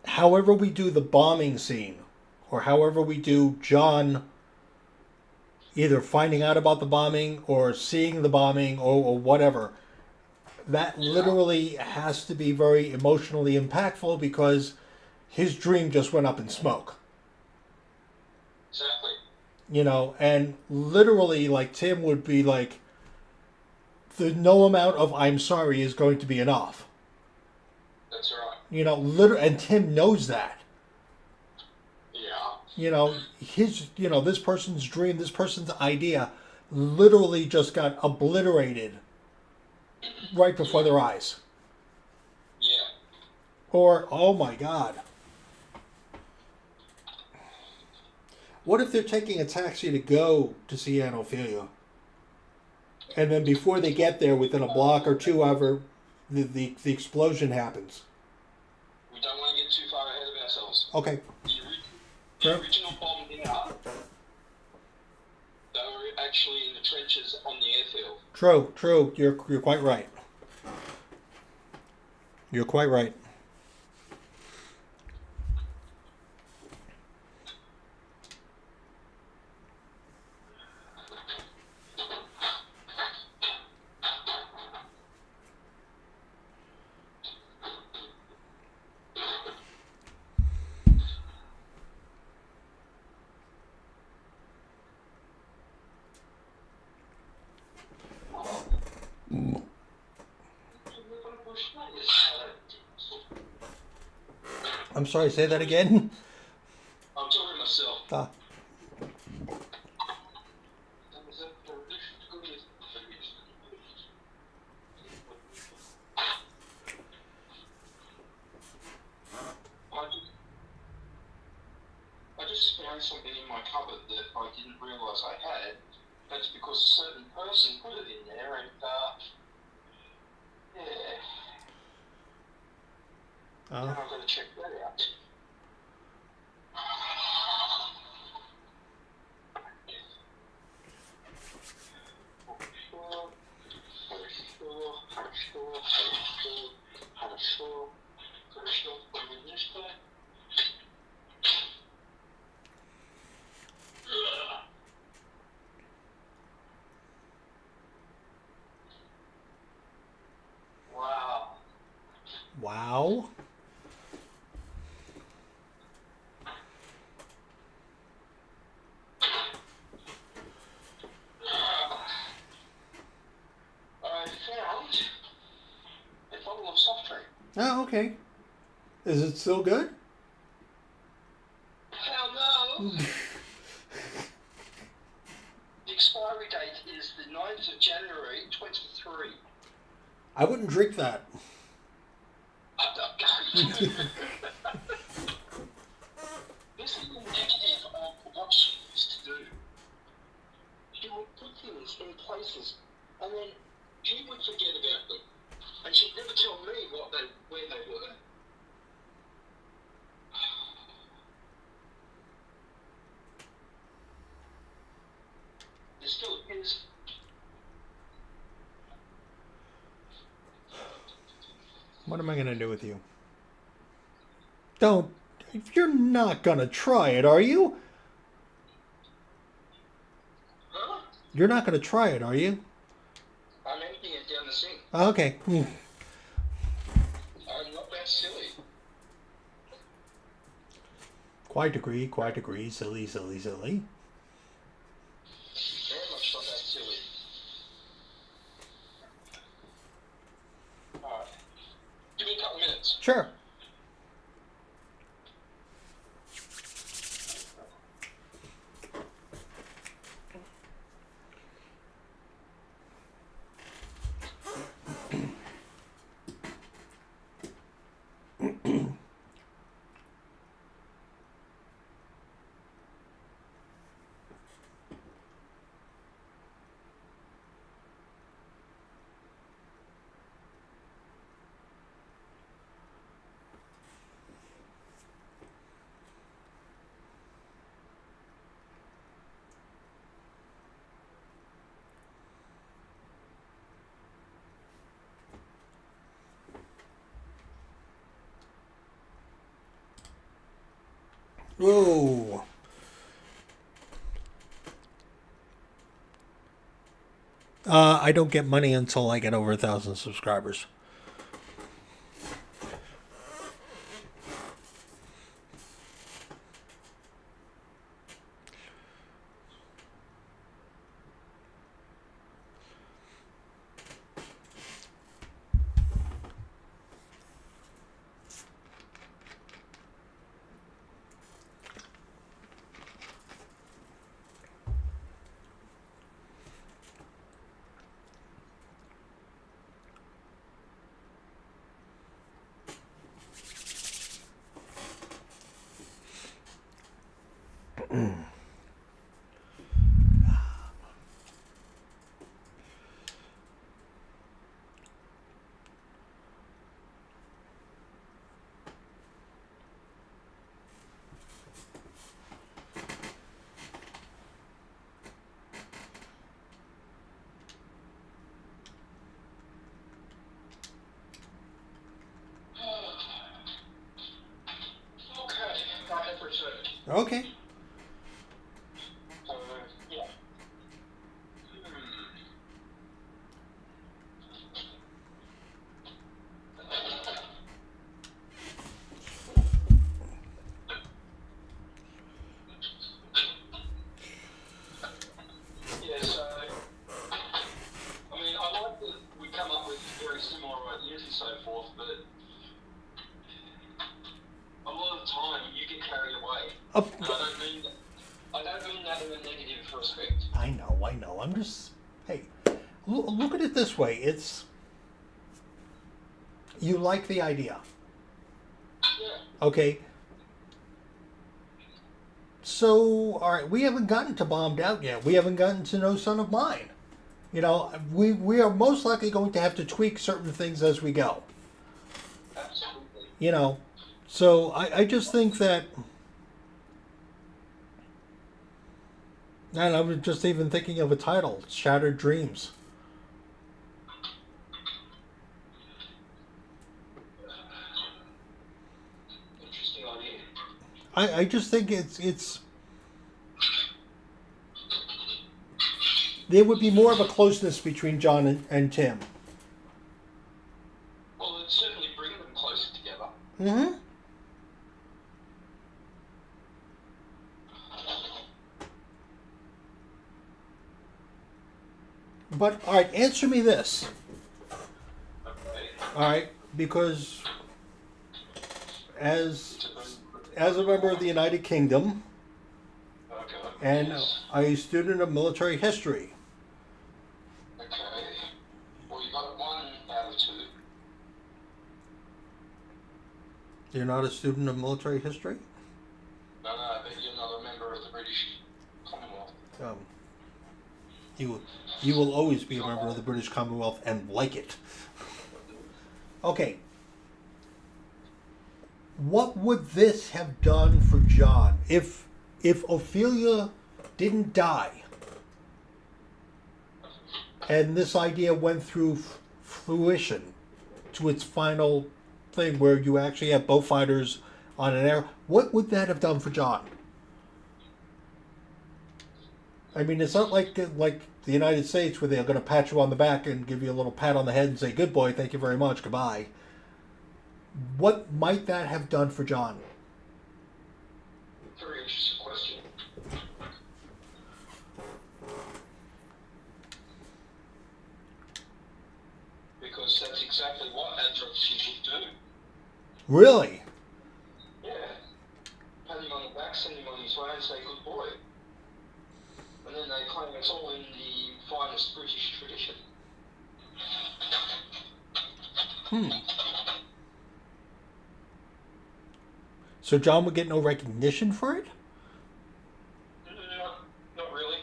however we do the bombing scene, or however we do John either finding out about the bombing or seeing the bombing, or whatever, that literally has to be very emotionally impactful, because his dream just went up in smoke. Exactly. You know, and literally, like, Tim would be like, the no amount of "I'm sorry" is going to be enough. That's right. You know, and Tim knows that. Yeah. You know, this person's dream, this person's idea literally just got obliterated right before their eyes. Yeah. Or, oh my God. What if they're taking a taxi to go to see Aunt Ophelia? And then before they get there, within a block or two however, the explosion happens. We don't want to get too far ahead of ourselves. Okay. The original bombing out, they were actually in the trenches on the airfield. True. You're quite right. You're quite right. I'm sorry, say that again? I'm talking to myself. Ah. I just found something in my cupboard that I didn't realise I had. That's because a certain person put it in there, and yeah. Oh. Now I've got to check that out. Wow. Wow. I found a bottle of soft drink. Oh, okay. Is it still good? Hell no! The expiry date is the 9th of January 23. I wouldn't drink that. This is indicative of what she used to do. She would put things in places, and then he would forget about them, and she'd never tell me where they were. It still is. What am I going to do with you? Don't. You're not going to try it, are you? Huh? You're not going to try it, are you? I'm emptying it down the sink. Okay. I'm not that silly. Quite agree. Silly. Very much not that silly. Sure. Whoa. I don't get money until I get over 1,000 subscribers. Okay, got that for sure. Okay. Yeah. Yeah, so, I mean, I like that we come up with very similar ideas and so forth, but a lot of the time you get carried away. And I don't mean that in a negative respect. I know. I'm just, hey, look at it this way. It's, you like the idea. Yeah. Okay. So, all right, we haven't gotten to Bombed Out yet. We haven't gotten to No Son of Mine. You know, we are most likely going to have to tweak certain things as we go. Absolutely. You know, so I just think that, and I was just even thinking of a title, Shattered Dreams. Interesting idea. I just think it's there would be more of a closeness between John and Tim. Well, it's certainly bringing them closer together. Mm-hmm. But all right, answer me this. Okay. All right, because as a member of the United Kingdom Okay. and Yes. a student of military history, Okay. Well, you got 1 out of 2. you're not a student of military history. No, but you're not a member of the British Commonwealth. You will always be a member of the British Commonwealth and like it. Okay. What would this have done for John if Ophelia didn't die and this idea went through fruition to its final thing where you actually have bow fighters on an air? What would that have done for John? I mean, it's not like the United States where they're going to pat you on the back and give you a little pat on the head and say, "Good boy, thank you very much, goodbye." What might that have done for John? Very interesting question. Because that's exactly what Adroxy would do. Really? Yeah. Pat him on the back, send him on his way, and say good boy. And then they claim it's all in the finest British tradition. So John would get no recognition for it? Not really.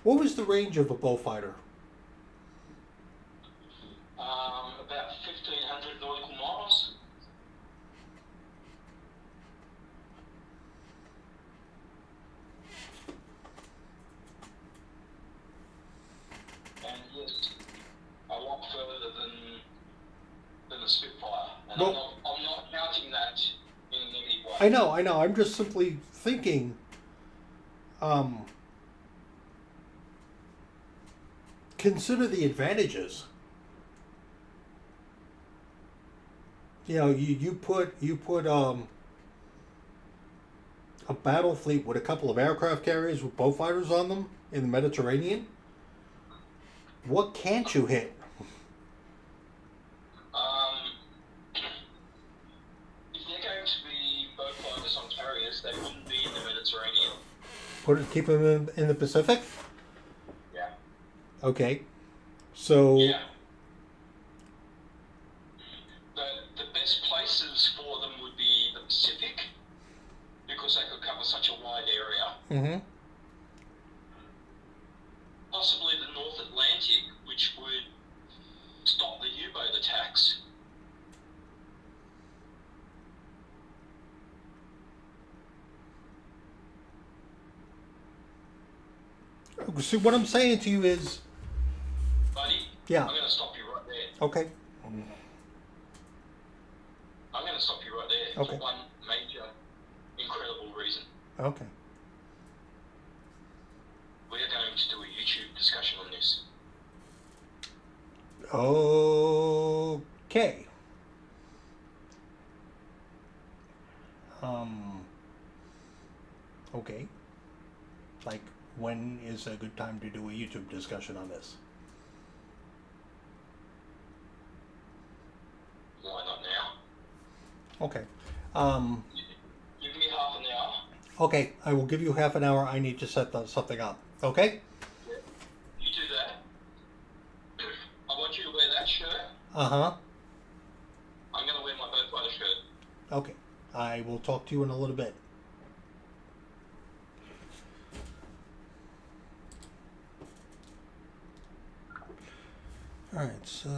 What was the range of a bullfighter? About 1,500 nautical miles. And yes, a lot further than a Spitfire. And Well- I'm not counting that in a negative way. I know. I'm just simply thinking, consider the advantages. You know, you put a battle fleet with a couple of aircraft carriers with bow fighters on them in the Mediterranean. What can't you hit? If they're going to be boat fighters on carriers, they wouldn't be in the Mediterranean. Keep them in the Pacific. Yeah. Okay, so Yeah. The best places for them would be the Pacific, because they could cover such a wide area. mm-hmm. Possibly the North Atlantic, which would stop the U-boat attacks. See, what I'm saying to you is, Buddy, yeah, I'm going to stop you right there. okay, I'm going to stop you right there Okay. for one major, incredible reason. okay. We are going to do a YouTube discussion on this. Okay. Okay. Like, when is a good time to do a YouTube discussion on this? Why not now? Okay. Give me half an hour. Okay, I will give you half an hour. I need to set something up. Okay? You do that. I want you to wear that shirt. Uh-huh. I'm going to wear my boat fighter shirt. Okay. I will talk to you in a little bit. All right, so